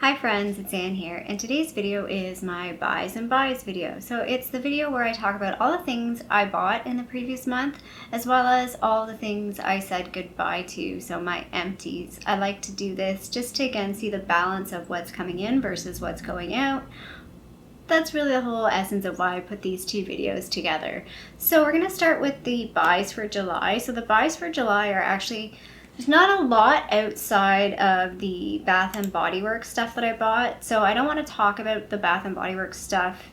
Hi friends, it's Anne here, and today's video is my buys and buys video. So it's the video where I talk about all the things I bought in the previous month, as well as all the things I said goodbye to, so my empties. I like to do this just to again see the balance of what's coming in versus what's going out. That's really the whole essence of why I put these two videos together. So we're going to start with the buys for July. So the buys for July are actually... there's not a lot outside of the Bath & Body Works stuff that I bought, so I don't want to talk about the Bath & Body Works stuff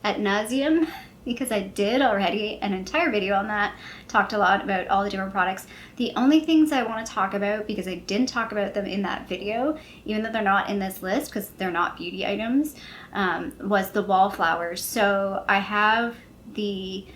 ad nauseum because I did already an entire video on that, talked a lot about all the different products. The only things I want to talk about, because I didn't talk about them in that video, even though they're not in this list because they're not beauty items, was the wallflowers. So I have the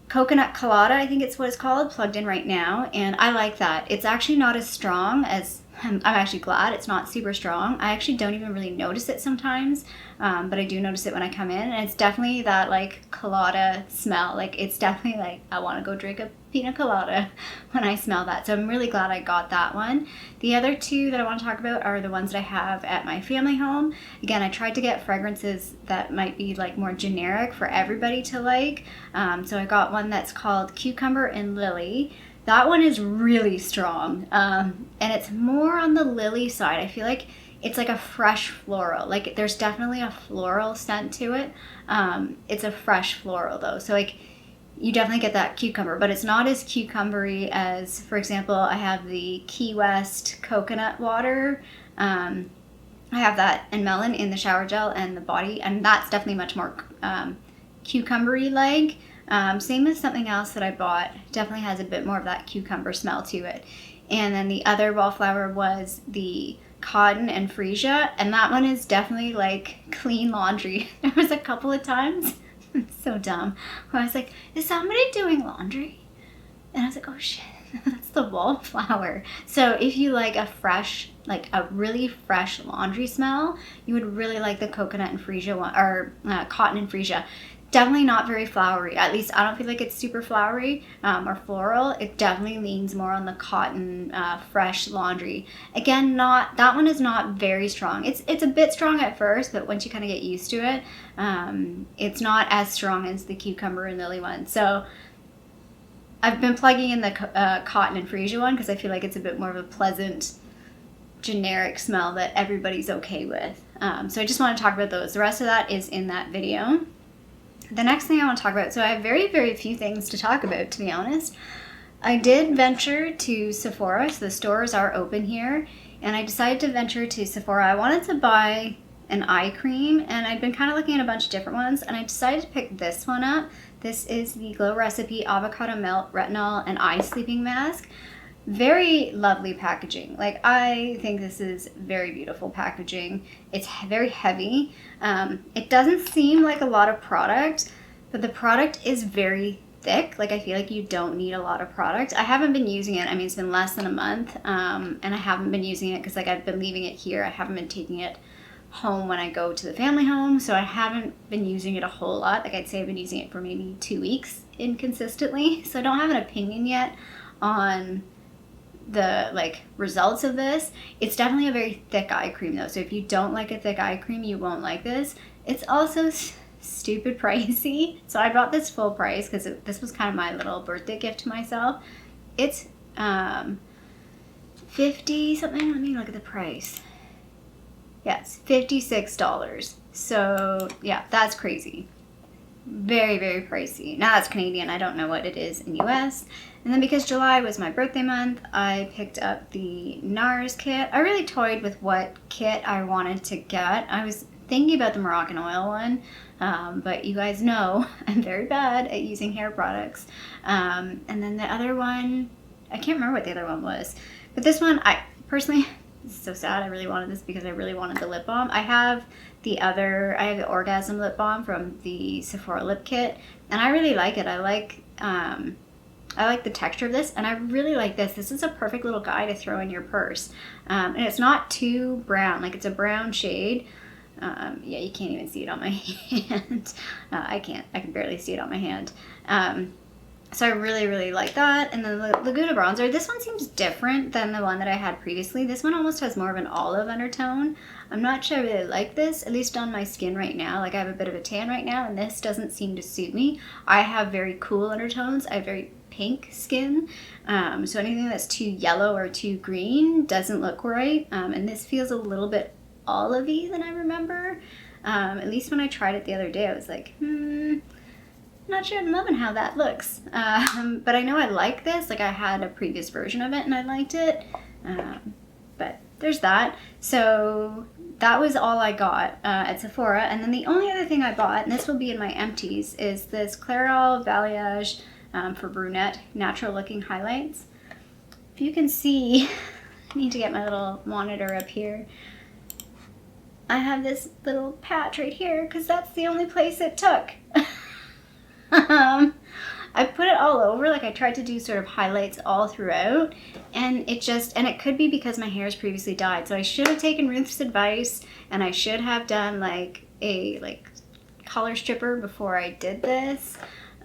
coconut colada, I think it's what it's called, plugged in right now, and I like that. It's actually not as strong as, I'm actually glad it's not super strong. I actually don't even really notice it sometimes, but I do notice it when I come in, and it's definitely that like colada smell. Like it's definitely like I want to go drink a pina colada when I smell that. So I'm really glad I got that one. The other two that I want to talk about are the ones that I have at my family home. Again, I tried to get fragrances that might be like more generic for everybody to like. So I got one that's called Cucumber and Lily. That one is really strong, and it's more on the lily side. I feel like it's like a fresh floral. Like there's definitely a floral scent to it. It's a fresh floral though, so like you definitely get that cucumber, but it's not as cucumbery as, for example, I have the Key West coconut water. I have that and melon in the shower gel and the body, and that's definitely much more cucumbery like. Same as something else that I bought, definitely has a bit more of that cucumber smell to it. And then the other wallflower was the Cotton and Freesia, and that one is definitely like clean laundry. There was a couple of times, it's so dumb, where I was like, is somebody doing laundry? And I was like, oh shit, that's the wallflower. So if you like a fresh, like a really fresh laundry smell, you would really like the coconut and Freesia one, or cotton and Freesia. Definitely not very flowery. At least I don't feel like it's super flowery or floral. It definitely leans more on the cotton, fresh laundry. Again, that one is not very strong. It's a bit strong at first, but once you kind of get used to it, it's not as strong as the Cucumber and Lily one. So I've been plugging in the Cotton and Freesia one because I feel like it's a bit more of a pleasant, generic smell that everybody's okay with. So I just want to talk about those. The rest of that is in that video. The next thing I want to talk about, so I have very, very few things to talk about, to be honest. I did venture to Sephora, so the stores are open here, and I decided to venture to Sephora. I wanted to buy an eye cream, and I'd been kind of looking at a bunch of different ones, and I decided to pick this one up. This is the Glow Recipe Avocado Melt Retinol and Eye Sleeping Mask. Very lovely packaging. Like, I think this is very beautiful packaging. It's very heavy. It doesn't seem like a lot of product, but the product is very thick. Like, I feel like you don't need a lot of product. I haven't been using it. I mean, it's been less than a month, and I haven't been using it because, like, I've been leaving it here. I haven't been taking it home when I go to the family home, so I haven't been using it a whole lot. Like, I'd say I've been using it for maybe 2 weeks inconsistently, so I don't have an opinion yet on the like results of this. It's definitely a very thick eye cream though, so if you don't like a thick eye cream, you won't like this. It's also stupid pricey, so I bought this full price because this was kind of my little birthday gift to myself. It's 50 something. Let me look at the price. Yeah, it's $56. So yeah, that's crazy. Very, very pricey. Now that's Canadian. I don't know what it is in US. And then because July was my birthday month, I picked up the NARS kit. I really toyed with what kit I wanted to get. I was thinking about the Moroccan oil one, but you guys know I'm very bad at using hair products. And then the other one, I can't remember what the other one was. But this one, I personally, this is so sad. I really wanted this because I really wanted the lip balm. I have the Orgasm lip balm from the Sephora lip kit, and I really like it. I like the texture of this, and I really like this. This is a perfect little guy to throw in your purse. And it's not too brown. Like, it's a brown shade. Yeah, you can't even see it on my hand. I can barely see it on my hand. So I really, really like that. And then the Laguna bronzer, this one seems different than the one that I had previously. This one almost has more of an olive undertone. I'm not sure I really like this, at least on my skin right now. Like I have a bit of a tan right now, and this doesn't seem to suit me. I have very cool undertones. I have very pink skin. So anything that's too yellow or too green doesn't look right. And this feels a little bit olivey than I remember. At least when I tried it the other day, I was like, not sure I'm loving how that looks. But I know I like this. Like I had a previous version of it and I liked it. But there's that. So that was all I got at Sephora. And then the only other thing I bought, and this will be in my empties, is this Clairol Balayage for brunette natural looking highlights. If you can see, I need to get my little monitor up here. I have this little patch right here because that's the only place it took. I put it all over, like I tried to do sort of highlights all throughout, and it could be because my hair is previously dyed, so I should have taken Ruth's advice and I should have done like a color stripper before I did this.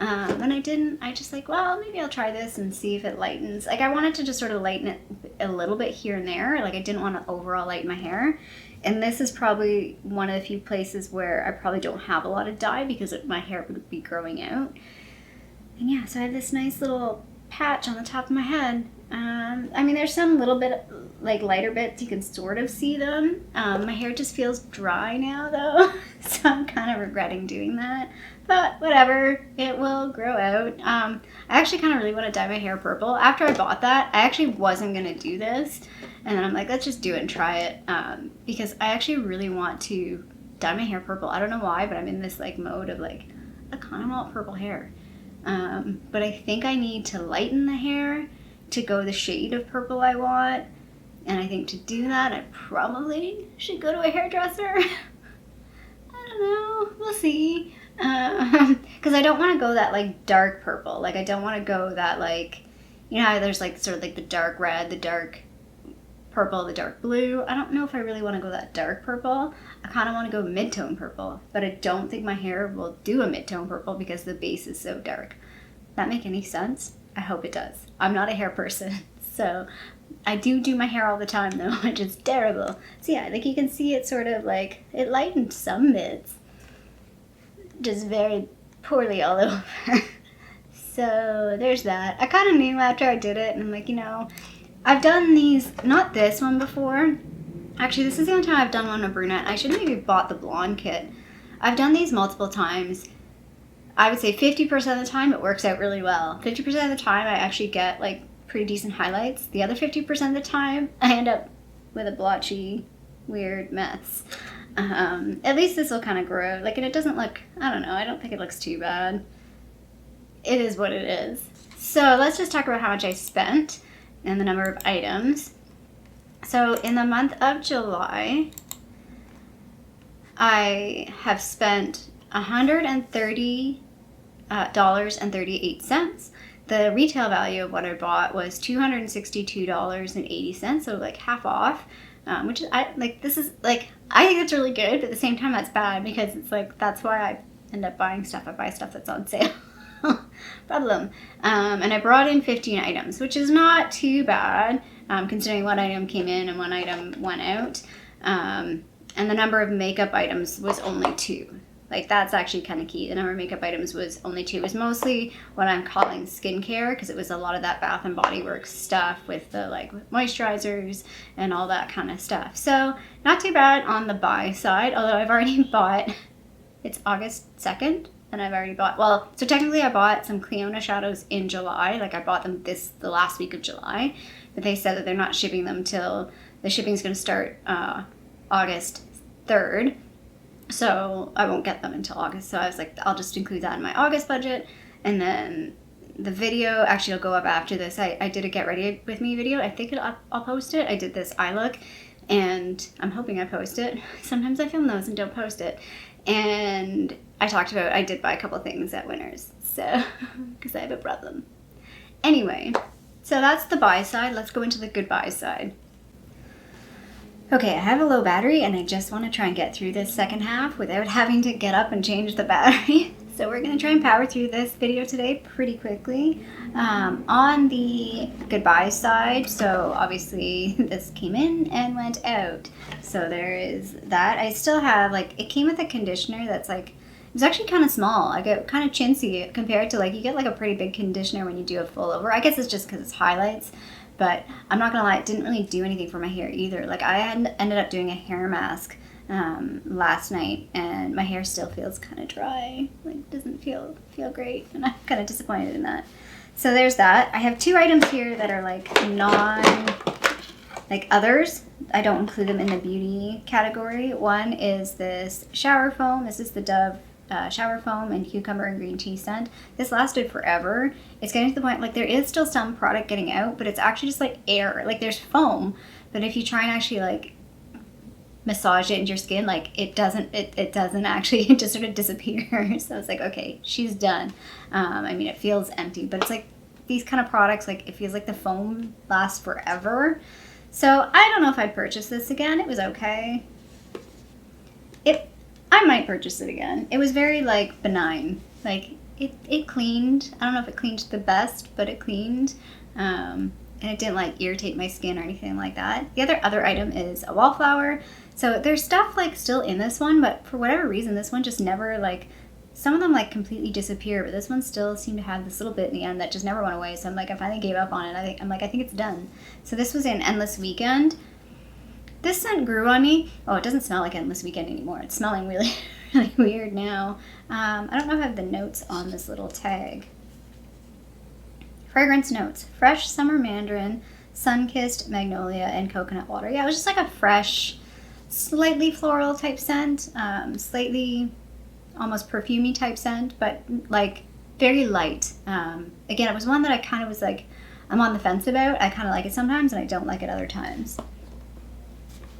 And I didn't. I just like, well, maybe I'll try this and see if it lightens. Like I wanted to just sort of lighten it a little bit here and there. Like I didn't want to overall lighten my hair. And this is probably one of the few places where I probably don't have a lot of dye because my hair would be growing out. And yeah, so I have this nice little patch on the top of my head. I mean, there's some little bit like lighter bits, you can sort of see them. My hair just feels dry now though, so I'm kind of regretting doing that. But whatever, it will grow out. I actually kind of really want to dye my hair purple. After I bought that, I actually wasn't going to do this. And then I'm like, let's just do it and try it. Because I actually really want to dye my hair purple. I don't know why, but I'm in this like mode of like, I kind of want purple hair. But I think I need to lighten the hair to go the shade of purple I want. And I think to do that, I probably should go to a hairdresser. I don't know. We'll see. Because I don't want to go that like dark purple. Like I don't want to go that like, you know how there's like sort of like the dark red, the dark purple, the dark blue. I don't know if I really want to go that dark purple. I kind of want to go mid-tone purple, but I don't think my hair will do a mid-tone purple because the base is so dark. That make any sense? I hope it does. I'm not a hair person, so I do my hair all the time though, which is terrible. So yeah, like you can see it sort of like, it lightened some bits. Just very poorly all over. So there's that. I kind of knew after I did it, and I'm like, you know, I've done these, not this one before. Actually, this is the only time I've done one with brunette. I should have maybe bought the blonde kit. I've done these multiple times. I would say 50% of the time it works out really well. 50% of the time I actually get like pretty decent highlights. The other 50% of the time I end up with a blotchy, weird mess. At least this will kind of grow. Like, and it doesn't look, I don't know, I don't think it looks too bad. It is what it is. So let's just talk about how much I spent and the number of items. So in the month of July, I have spent $130.38. The retail value of what I bought was $262.80, so like half off. Which is, I think that's really good, but at the same time that's bad because it's like, that's why I end up buying stuff. I buy stuff that's on sale. Problem. And I brought in 15 items, which is not too bad, considering one item came in and one item went out. And the number of makeup items was only 2. Like, that's actually kind of key. The number of makeup items was only 2. It was mostly what I'm calling skincare, because it was a lot of that Bath & Body Works stuff with the, like, moisturizers and all that kind of stuff. So, not too bad on the buy side, although I've already bought, it's August 2nd, and I've already bought, well, so technically I bought some Cliona shadows in July. Like, I bought them the last week of July, but they said that they're not shipping them till, the shipping's going to start August 3rd. So I won't get them until August. So I was like, I'll just include that in my August budget. And then the video actually will go up after this. I did a get ready with me video. I think I'll post it. I did this eye look, and I'm hoping I post it. Sometimes I film those and don't post it. And I did buy a couple things at Winners. So, because I have a problem. Anyway, so that's the buy side. Let's go into the goodbye side. Okay, I have a low battery and I just want to try and get through this second half without having to get up and change the battery. So we're going to try and power through this video today pretty quickly. On the goodbye side, so obviously this came in and went out. So there is that. I still have, like, it came with a conditioner that's like, it was actually kind of small. I get kind of chintzy compared to, like, you get like a pretty big conditioner when you do a full over. I guess it's just because it's highlights. But I'm not going to lie, it didn't really do anything for my hair either. Like, I ended up doing a hair mask last night, and my hair still feels kind of dry. Like, doesn't feel great, and I'm kind of disappointed in that. So there's that. I have two items here that are like like others. I don't include them in the beauty category. One is this shower foam. This is the Dove shower foam and cucumber and green tea scent. This lasted forever. It's getting to the point, like, there is still some product getting out, but it's actually just like air. Like, there's foam, but if you try and actually like massage it into your skin, like, it doesn't actually, it just sort of disappears. So it's like, okay, she's done. I mean, it feels empty, but it's like these kind of products, like, it feels like the foam lasts forever. So I don't know if I'd purchase this again. It was okay. I might purchase it again. It was very, like, benign. Like, it cleaned. I don't know if it cleaned the best, but it cleaned. And it didn't, like, irritate my skin or anything like that. The other item is a wallflower. So there's stuff, like, still in this one, but for whatever reason, this one just never, like, some of them, like, completely disappear, but this one still seemed to have this little bit in the end that just never went away. So I'm like, I finally gave up on it. I think it's done. So this was an Endless Weekend. This scent grew on me. Oh, it doesn't smell like Endless Weekend anymore. It's smelling really, really weird now. I don't know if I have the notes on this little tag. Fragrance notes: fresh summer mandarin, sun-kissed magnolia, and coconut water. Yeah, it was just like a fresh, slightly floral type scent, slightly almost perfumey type scent, but like very light. Again, it was one that I kind of was like, I'm on the fence about. I kind of like it sometimes and I don't like it other times.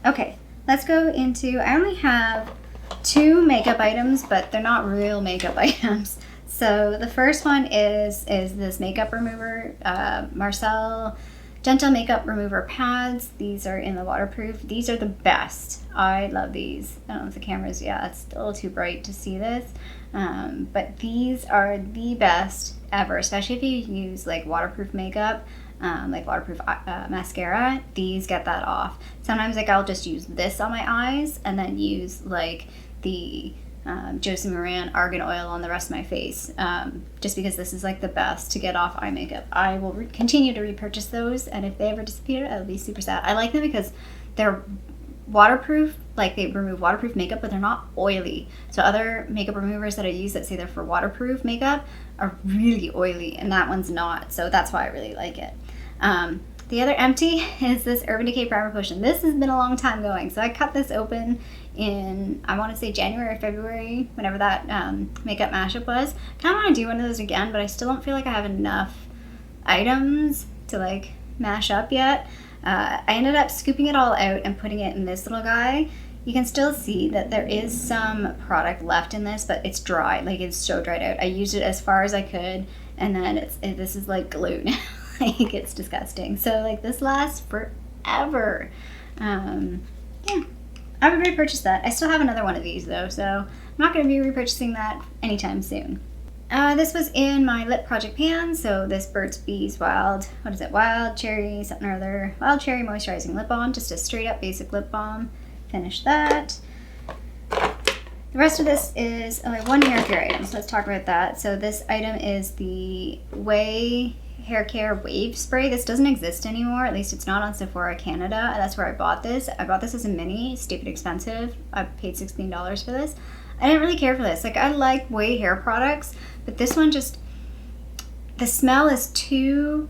Okay, let's go into, I only have two makeup items, but they're not real makeup items. So the first one is this makeup remover, Marcel Gentle Makeup Remover Pads. These are in the waterproof. These are the best. I love these. I don't know if the camera's, yeah, it's a little too bright to see this. But these are the best ever, especially if you use like waterproof makeup, like waterproof mascara. These get that off. Sometimes, like, I'll just use this on my eyes and then use like the Josie Maran argan oil on the rest of my face, just because this is like the best to get off eye makeup. I will continue to repurchase those, and if they ever disappear, I'll be super sad. I like them because they're waterproof, like they remove waterproof makeup, but they're not oily. So other makeup removers that I use that say they're for waterproof makeup are really oily, and that one's not. So that's why I really like it. The other empty is this Urban Decay Primer Potion. This has been a long time going. So I cut this open in, I want to say January or February, whenever that makeup mashup was. Kind of want to do one of those again, but I still don't feel like I have enough items to like mash up yet. I ended up scooping it all out and putting it in this little guy. You can still see that there is some product left in this, but it's dry. Like, it's so dried out. I used it as far as I could, and then this is like glue now. Like, it's disgusting. So like, this lasts forever. Yeah, I would repurchase that. I still have another one of these though, so I'm not going to be repurchasing that anytime soon. This was in my lip project pan. So this Burt's Bees Wild Cherry something or other, Wild Cherry Moisturizing Lip Balm, just a straight up basic lip balm. Finished that. The rest of this is one hair care item, so let's talk about that. So this item is the Way Hair Care Wave Spray. This doesn't exist anymore, at least it's not on Sephora Canada. That's where I bought this. I bought this as a mini, stupid expensive. I paid $16 for this. I didn't really care for this. Like, I like Way hair products, but this one just, the smell is too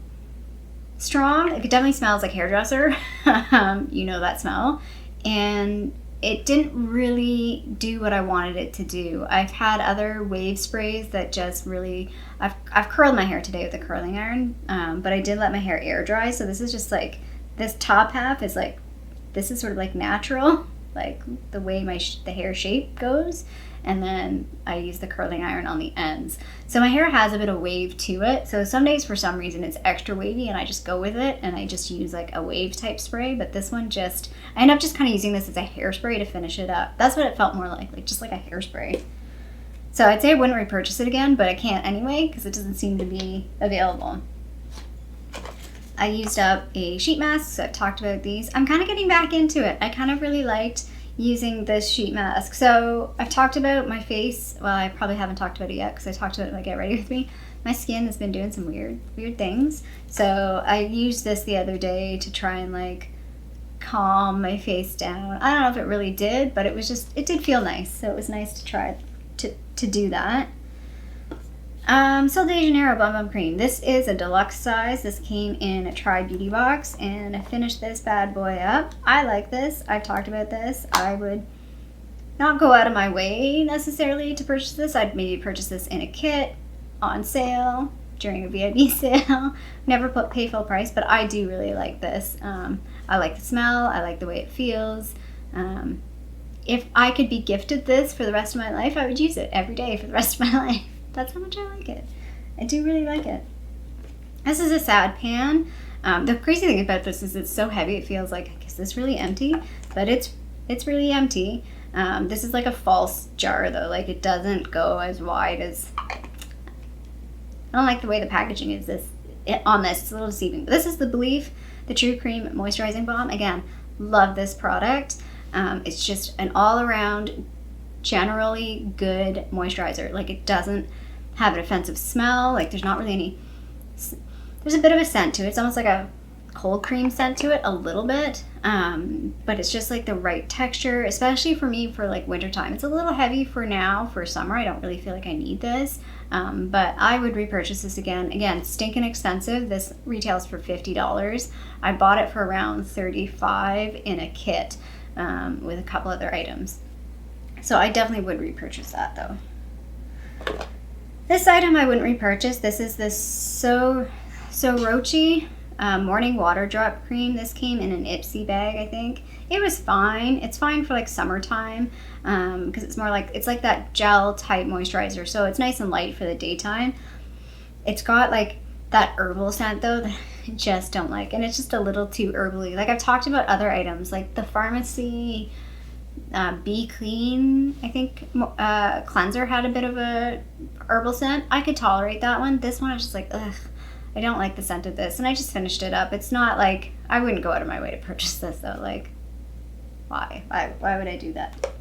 strong. It definitely smells like hairdresser. You know that smell. And it didn't really do what I wanted it to do. I've had other wave sprays that just really, I've curled my hair today with a curling iron, but I did let my hair air dry. So this is just like, this top half is like, this is sort of like natural, like the way the hair shape goes. And then I use the curling iron on the ends. So my hair has a bit of wave to it. So some days, for some reason, it's extra wavy and I just go with it and I just use like a wave type spray. But this one just, I end up just kind of using this as a hairspray to finish it up. That's what it felt more like just like a hairspray. So I'd say I wouldn't repurchase it again, but I can't anyway because it doesn't seem to be available. I used up a sheet mask, so I've talked about these. I'm kind of getting back into it. I kind of really liked using this sheet mask. So I've talked about my face. Well, I probably haven't talked about it yet because I talked about it in my Get Ready With Me. My skin has been doing some weird things. So I used this the other day to try and like calm my face down. I don't know if it really did, but it did feel nice. So it was nice to try to do that. Sol de Janeiro Bum Bum Cream. This is a deluxe size. This came in a Try Beauty box, and I finished this bad boy up. I like this. I've talked about this. I would not go out of my way necessarily to purchase this. I'd maybe purchase this in a kit, on sale, during a VIB sale. Never pay full price, but I do really like this. I like the smell. I like the way it feels. If I could be gifted this for the rest of my life, I would use it every day for the rest of my life. That's how much I like it. I do really like it. This is a sad pan. The crazy thing about this is it's so heavy it feels like, is this really empty? But it's really empty. This is like a false jar though. Like it doesn't go as wide as... I don't like the way the packaging is on this. It's a little deceiving. But this is the Belief, the True Cream Moisturizing Balm. Again, love this product. It's just an all-around, generally good moisturizer. Like it doesn't have an offensive smell. Like there's not really any... There's a bit of a scent to it. It's almost like a cold cream scent to it a little bit. But it's just like the right texture, especially for me for like wintertime. It's a little heavy for now. For summer, I don't really feel like I need this. But I would repurchase this again. Again, stinking expensive. This retails for $50. I bought it for around $35 in a kit with a couple other items. So I definitely would repurchase that though. This item I wouldn't repurchase. This is this So Rochi morning water drop cream. This came in an Ipsy bag, I think. It was fine. It's fine for like summertime because it's more like, it's like that gel type moisturizer. So it's nice and light for the daytime. It's got like that herbal scent though that I just don't like. And it's just a little too herbally. Like I've talked about other items like the pharmacy Be Clean, I think cleanser had a bit of a herbal scent. I could tolerate that one. This one I was just like, ugh, I don't like the scent of this. And I just finished it up. It's not like, I wouldn't go out of my way to purchase this though. Like, why would I do that?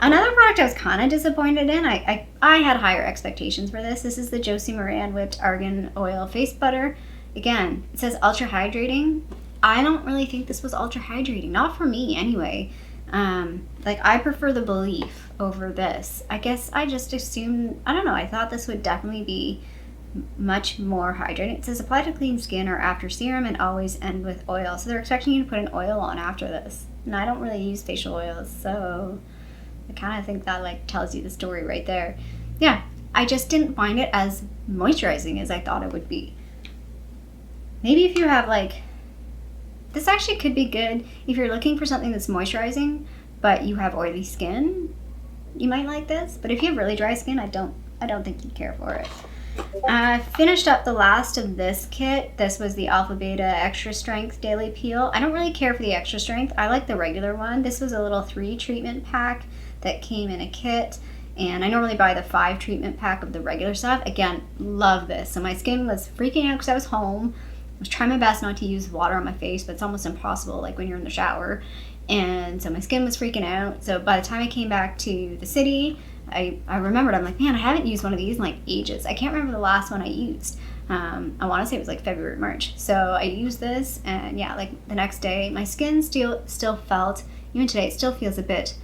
Another product I was kind of disappointed in, I had higher expectations for this. This is the Josie Moran Whipped Argan Oil Face Butter. Again, it says ultra hydrating. I don't really think this was ultra hydrating. Not for me anyway. Like I prefer the Belief over this. I guess I just assumed, I don't know, I thought this would definitely be much more hydrating. It says apply to clean skin or after serum and always end with oil. So they're expecting you to put an oil on after this. And I don't really use facial oils, so I kind of think that like tells you the story right there. Yeah, I just didn't find it as moisturizing as I thought it would be. Maybe if you have like, this actually could be good if you're looking for something that's moisturizing, but you have oily skin, you might like this. But if you have really dry skin, I don't think you'd care for it. I finished up the last of this kit. This was the Alpha Beta Extra Strength Daily Peel. I don't really care for the extra strength. I like the regular one. This was a little 3 treatment pack that came in a kit. And I normally buy the 5 treatment pack of the regular stuff. Again, love this. So my skin was freaking out because I was home. I was trying my best not to use water on my face, but it's almost impossible like when you're in the shower. And so my skin was freaking out. So by the time I came back to the city, I remembered, I'm like, man, I haven't used one of these in like ages. I can't remember the last one I used. I want to say it was like February, March. So I used this and yeah, like the next day, my skin still felt, even today, it still feels a bit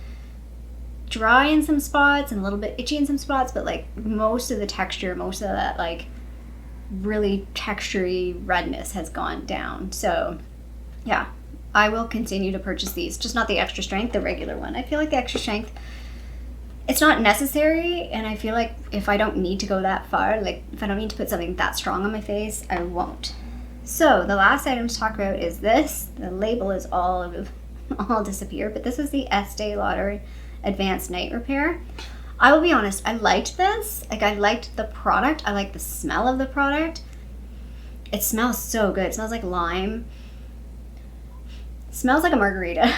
dry in some spots and a little bit itchy in some spots, but like most of the texture, most of that like really textury redness has gone down. So yeah, I will continue to purchase these, just not the extra strength, the regular one. I feel like the extra strength, it's not necessary, and I feel like if I don't need to go that far, like if I don't need to put something that strong on my face, I won't. So the last item to talk about is this. The label is all disappeared, but this is the Estee Lauder Advanced Night Repair. I will be honest, I liked this. Like I liked the product. I like the smell of the product. It smells so good. It smells like lime. It smells like a margarita.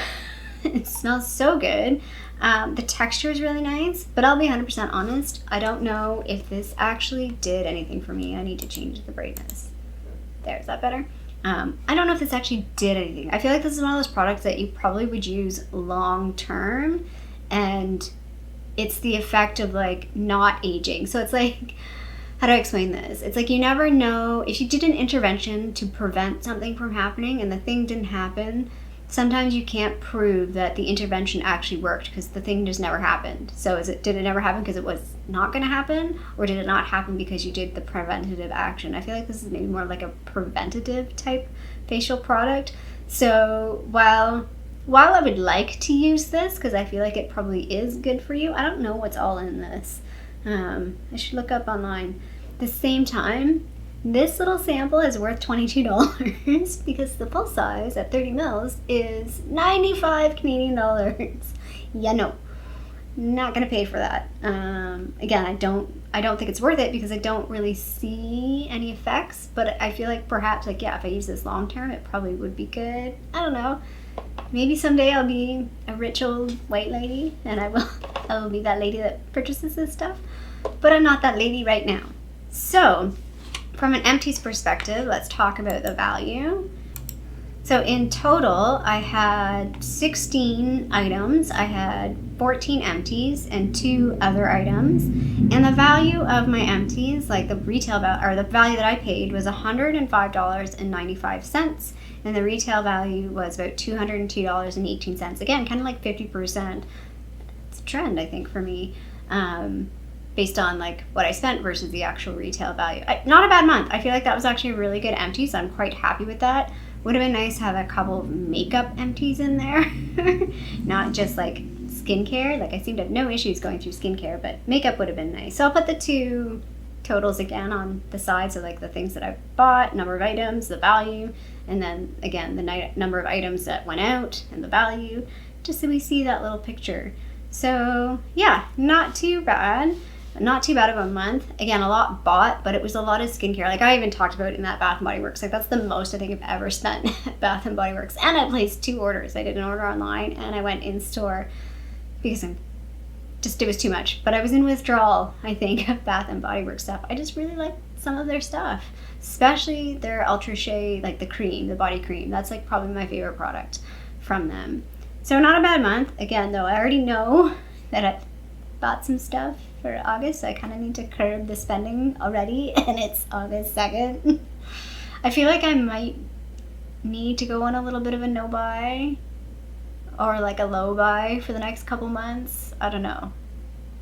It smells so good. The texture is really nice, but I'll be 100% honest, I don't know if this actually did anything for me. I need to change the brightness. There, is that better? I don't know if this actually did anything. I feel like this is one of those products that you probably would use long term, and it's the effect of like not aging. So it's like, how do I explain this? It's like you never know if you did an intervention to prevent something from happening and the thing didn't happen. Sometimes you can't prove that the intervention actually worked because the thing just never happened. So did it never happen because it was not going to happen, or did it not happen because you did the preventative action? I feel like this is maybe more like a preventative type facial product. So while I would like to use this because I feel like it probably is good for you, I don't know what's all in this. I should look up online. At the same time, this little sample is worth $22 because the full size at 30 mils is 95 Canadian dollars. Yeah, no, not gonna pay for that. Again, I don't think it's worth it because I don't really see any effects, but I feel like perhaps, like, yeah, if I use this long term, it probably would be good. I don't know. Maybe someday I'll be a rich old white lady and I will be that lady that purchases this stuff, but I'm not that lady right now. So from an Empties perspective, let's talk about the value. So in total, I had 16 items. I had 14 Empties and 2 other items. And the value of my Empties, like the retail value, or the value that I paid, was $105.95. And the retail value was about $202.18. Again, kind of like 50%. It's a trend, I think, for me, based on like what I spent versus the actual retail value. Not a bad month. I feel like that was actually a really good empty, so I'm quite happy with that. Would have been nice to have a couple of makeup empties in there, not just like skincare. Like I seem to have no issues going through skincare, but makeup would have been nice. So I'll put the 2 totals again on the side, so like the things that I bought, number of items, the value, and then again the number of items that went out and the value, just so we see that little picture. So yeah, not too bad. Not too bad of a month. Again, a lot bought, but it was a lot of skincare. Like I even talked about it in that Bath & Body Works. Like that's the most I think I've ever spent at Bath & Body Works. And I placed 2 orders. I did an order online and I went in store because it was too much. But I was in withdrawal, I think, of Bath & Body Works stuff. I just really like some of their stuff, especially their Ultra Shea, like the cream, the body cream. That's like probably my favorite product from them. So not a bad month. Again, though, I already know that I bought some stuff for August, so I kind of need to curb the spending already, and it's August 2nd. I feel like I might need to go on a little bit of a no buy or like a low buy for the next couple months. I don't know.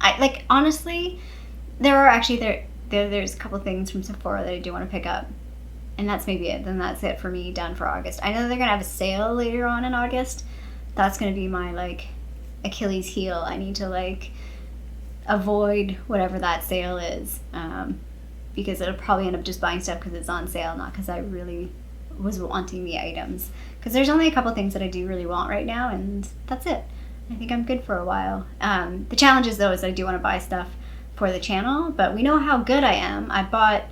I like, honestly, there's a couple things from Sephora that I do want to pick up, and that's maybe it. Then that's it for me, done for August. I know they're gonna have a sale later on in August. That's gonna be my like Achilles heel. I need to like avoid whatever that sale is, because it'll probably end up just buying stuff because it's on sale, not because I really was wanting the items, because there's only a couple things that I do really want right now, and that's it. I think I'm good for a while. The challenge is though is I do want to buy stuff for the channel, but we know how good I am. I bought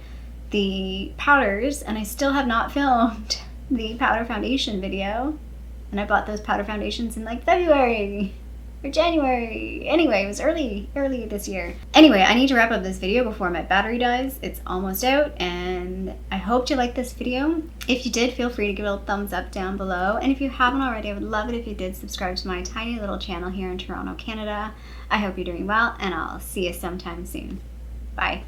the powders and I still have not filmed the powder foundation video, and I bought those powder foundations in like February or January. Anyway, it was early this year. Anyway, I need to wrap up this video before my battery dies. It's almost out, and I hope you liked this video. If you did, feel free to give it a thumbs up down below. And if you haven't already, I would love it if you did subscribe to my tiny little channel here in Toronto, Canada. I hope you're doing well, and I'll see you sometime soon. Bye.